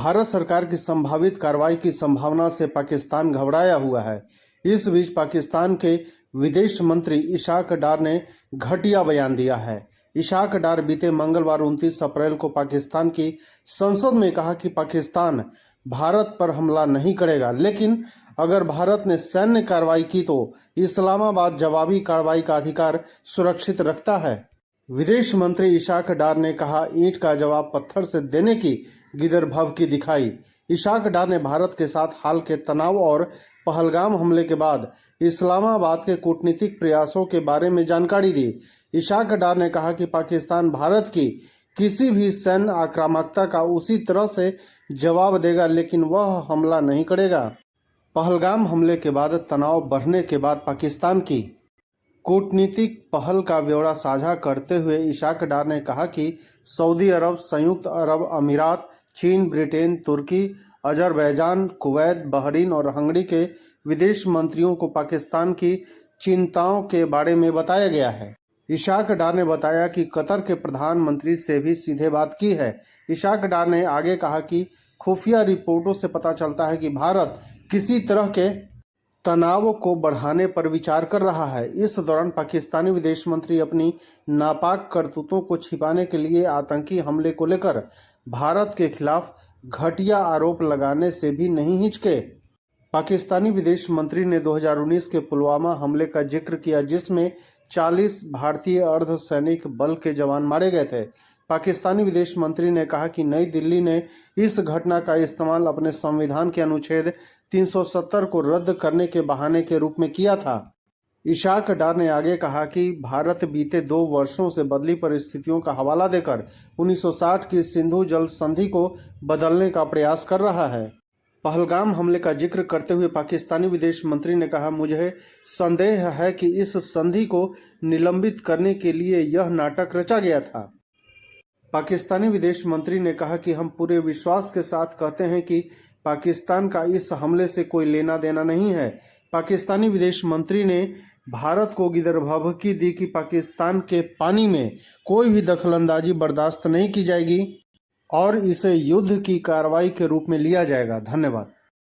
भारत सरकार की संभावित कार्रवाई की संभावना से पाकिस्तान घबराया हुआ है। इस बीच पाकिस्तान के विदेश मंत्री इशाक डार ने घटिया बयान दिया है। इशाक डार बीते मंगलवार 29 अप्रैल को पाकिस्तान की संसद में कहा कि पाकिस्तान भारत पर हमला नहीं करेगा, लेकिन अगर भारत ने सैन्य कार्रवाई की तो इस्लामाबाद जवाबी कार्रवाई का अधिकार सुरक्षित रखता है। विदेश मंत्री इशाक डार ने कहा, ईंट का जवाब पत्थर से देने की गिरदभवकी दिखाई। इशाक डार ने भारत के साथ हाल के तनाव और पहलगाम हमले के बाद इस्लामाबाद के कूटनीतिक प्रयासों के बारे में जानकारी दी। इशाक डार ने कहा कि पाकिस्तान भारत की किसी भी सैन्य आक्रामकता का उसी तरह से जवाब देगा, लेकिन वह हमला नहीं करेगा। पहलगाम हमले के बाद तनाव बढ़ने के बाद पाकिस्तान की कूटनीतिक पहल का ब्यौरा साझा करते हुए इशाक डार ने कहा कि सऊदी अरब, संयुक्त अरब अमीरात, चीन, ब्रिटेन, तुर्की, अजरबैजान, कुवैत, बहरीन और हंगरी के विदेश मंत्रियों को पाकिस्तान की चिंताओं के बारे में बताया गया है। इशाक डार ने बताया कि कतर के प्रधानमंत्री से भी सीधे बात की है। इशाक डार ने आगे कहा कि खुफिया रिपोर्टों से पता चलता है कि भारत किसी तरह के तनाव को बढ़ाने पर विचार कर रहा है। इस दौरान पाकिस्तानी विदेश मंत्री अपनी नापाक करतूतों को छिपाने के लिए आतंकी हमले को लेकर भारत के खिलाफ घटिया आरोप लगाने से भी नहीं हिचके। पाकिस्तानी विदेश मंत्री ने 2019 के पुलवामा हमले का जिक्र किया, जिसमें 40 भारतीय अर्धसैनिक बल के जवान मारे गए थे। पाकिस्तानी विदेश मंत्री ने कहा कि नई दिल्ली ने इस घटना का इस्तेमाल अपने संविधान के अनुच्छेद 370 को रद्द करने के बहाने के रूप में किया था। इशाक डार ने आगे कहा कि भारत बीते 2 वर्षों से बदली परिस्थितियों का हवाला देकर 1960 की सिंधु जल संधि को बदलने का प्रयास कर रहा है। पहलगाम हमले का जिक्र करते हुए पाकिस्तानी विदेश मंत्री ने कहा, मुझे संदेह है कि इस संधि को निलंबित करने के लिए यह नाटक रचा गया था। पाकिस्तानी विदेश मंत्री ने कहा कि हम पूरे विश्वास के साथ कहते हैं कि पाकिस्तान का इस हमले से कोई लेना देना नहीं है। पाकिस्तानी विदेश मंत्री ने भारत को गिरदभवकी दी कि पाकिस्तान के पानी में कोई भी दखलंदाजी बर्दाश्त नहीं की जाएगी और इसे युद्ध की कार्रवाई के रूप में लिया जाएगा। धन्यवाद।